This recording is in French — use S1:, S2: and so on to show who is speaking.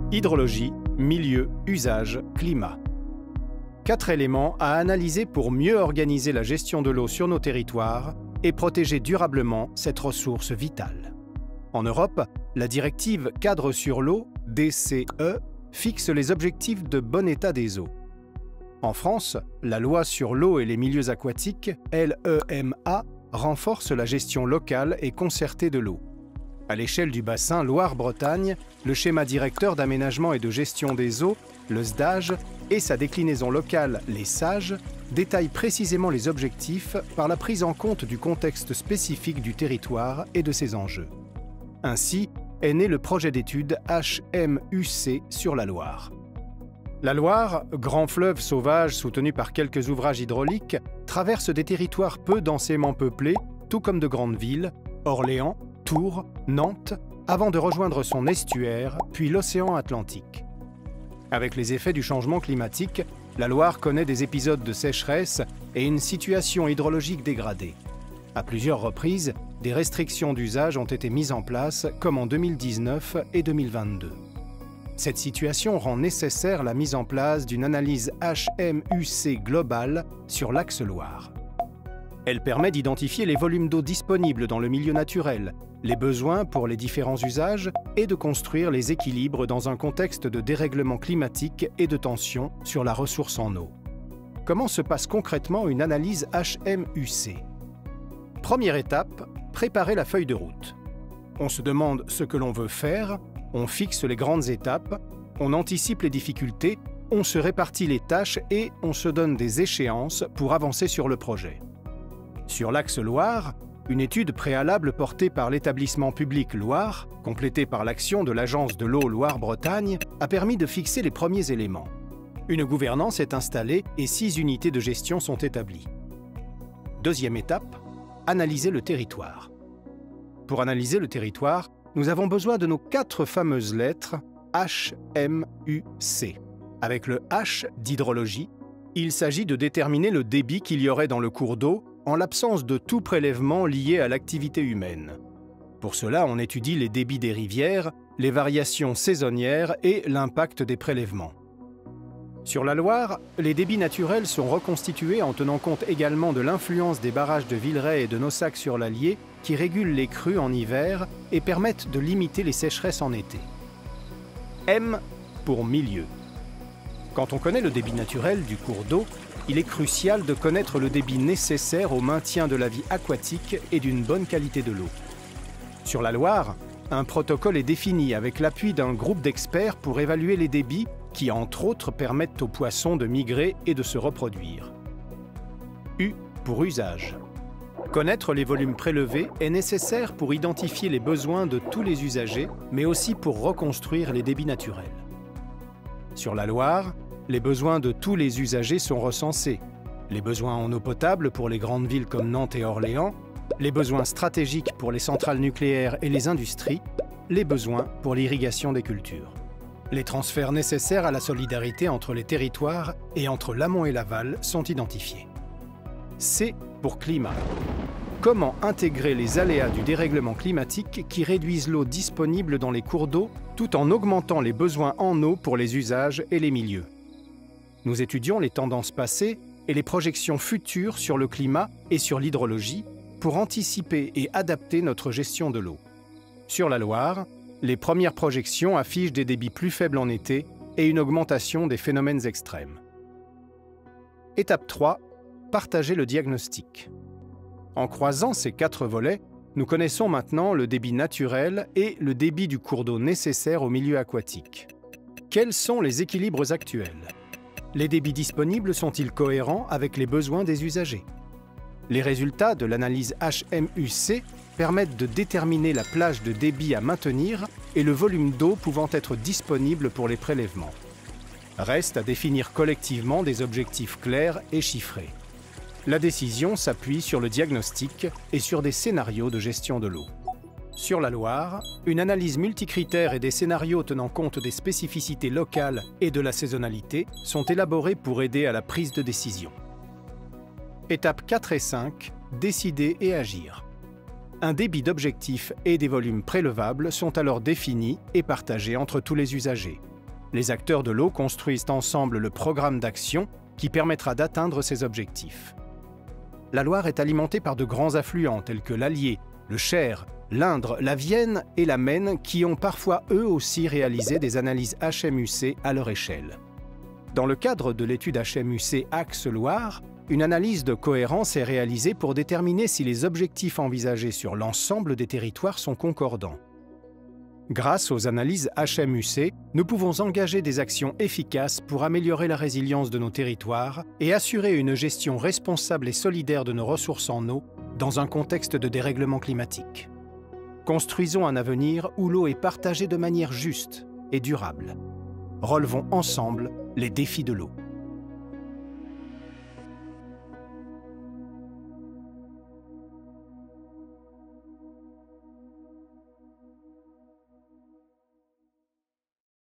S1: Hydrologie, milieu, usage, climat. 4 éléments à analyser pour mieux organiser la gestion de l'eau sur nos territoires et protéger durablement cette ressource vitale. En Europe, la directive Cadre sur l'eau, DCE, fixe les objectifs de bon état des eaux. En France, la loi sur l'eau et les milieux aquatiques, LEMA, renforce la gestion locale et concertée de l'eau. À l'échelle du bassin Loire-Bretagne, le schéma directeur d'aménagement et de gestion des eaux, le SDAGE, et sa déclinaison locale, les SAGE, détaillent précisément les objectifs par la prise en compte du contexte spécifique du territoire et de ses enjeux. Ainsi est né le projet d'étude HMUC sur la Loire. La Loire, grand fleuve sauvage soutenu par quelques ouvrages hydrauliques, traverse des territoires peu densément peuplés, tout comme de grandes villes, Orléans, Tours, Nantes, avant de rejoindre son estuaire, puis l'océan Atlantique. Avec les effets du changement climatique, la Loire connaît des épisodes de sécheresse et une situation hydrologique dégradée. À plusieurs reprises, des restrictions d'usage ont été mises en place, comme en 2019 et 2022. Cette situation rend nécessaire la mise en place d'une analyse HMUC globale sur l'axe Loire. Elle permet d'identifier les volumes d'eau disponibles dans le milieu naturel, les besoins pour les différents usages et de construire les équilibres dans un contexte de dérèglement climatique et de tension sur la ressource en eau. Comment se passe concrètement une analyse HMUC ? Première étape, préparer la feuille de route. On se demande ce que l'on veut faire, on fixe les grandes étapes, on anticipe les difficultés, on se répartit les tâches et on se donne des échéances pour avancer sur le projet. Sur l'axe Loire, une étude préalable portée par l'établissement public Loire, complétée par l'action de l'Agence de l'eau Loire-Bretagne, a permis de fixer les premiers éléments. Une gouvernance est installée et 6 unités de gestion sont établies. Deuxième étape, analyser le territoire. Pour analyser le territoire, nous avons besoin de nos 4 fameuses lettres HMUC. Avec le H d'hydrologie, il s'agit de déterminer le débit qu'il y aurait dans le cours d'eau en l'absence de tout prélèvement lié à l'activité humaine. Pour cela, on étudie les débits des rivières, les variations saisonnières et l'impact des prélèvements. Sur la Loire, les débits naturels sont reconstitués en tenant compte également de l'influence des barrages de Villeray et de Naussac sur l'Allier qui régulent les crues en hiver et permettent de limiter les sécheresses en été. M pour milieu. Quand on connaît le débit naturel du cours d'eau, il est crucial de connaître le débit nécessaire au maintien de la vie aquatique et d'une bonne qualité de l'eau. Sur la Loire, un protocole est défini avec l'appui d'un groupe d'experts pour évaluer les débits qui, entre autres, permettent aux poissons de migrer et de se reproduire. U pour usage. Connaître les volumes prélevés est nécessaire pour identifier les besoins de tous les usagers, mais aussi pour reconstruire les débits naturels. Sur la Loire, les besoins de tous les usagers sont recensés. Les besoins en eau potable pour les grandes villes comme Nantes et Orléans, les besoins stratégiques pour les centrales nucléaires et les industries, les besoins pour l'irrigation des cultures. Les transferts nécessaires à la solidarité entre les territoires et entre l'amont et l'aval sont identifiés. C pour climat. Comment intégrer les aléas du dérèglement climatique qui réduisent l'eau disponible dans les cours d'eau tout en augmentant les besoins en eau pour les usages et les milieux? Nous étudions les tendances passées et les projections futures sur le climat et sur l'hydrologie pour anticiper et adapter notre gestion de l'eau. Sur la Loire, les premières projections affichent des débits plus faibles en été et une augmentation des phénomènes extrêmes. Étape 3. Partager le diagnostic. En croisant ces 4 volets, nous connaissons maintenant le débit naturel et le débit du cours d'eau nécessaire au milieu aquatique. Quels sont les équilibres actuels? Les débits disponibles sont-ils cohérents avec les besoins des usagers? Les résultats de l'analyse HMUC permettent de déterminer la plage de débit à maintenir et le volume d'eau pouvant être disponible pour les prélèvements. Reste à définir collectivement des objectifs clairs et chiffrés. La décision s'appuie sur le diagnostic et sur des scénarios de gestion de l'eau. Sur la Loire, une analyse multicritères et des scénarios tenant compte des spécificités locales et de la saisonnalité sont élaborés pour aider à la prise de décision. Étapes 4 et 5, décider et agir. Un débit d'objectifs et des volumes prélevables sont alors définis et partagés entre tous les usagers. Les acteurs de l'eau construisent ensemble le programme d'action qui permettra d'atteindre ces objectifs. La Loire est alimentée par de grands affluents tels que l'Allier, le Cher, l'Indre, la Vienne et la Maine qui ont parfois eux aussi réalisé des analyses HMUC à leur échelle. Dans le cadre de l'étude HMUC Axe-Loire, une analyse de cohérence est réalisée pour déterminer si les objectifs envisagés sur l'ensemble des territoires sont concordants. Grâce aux analyses HMUC, nous pouvons engager des actions efficaces pour améliorer la résilience de nos territoires et assurer une gestion responsable et solidaire de nos ressources en eau dans un contexte de dérèglement climatique. Construisons un avenir où l'eau est partagée de manière juste et durable. Relevons ensemble les défis de l'eau.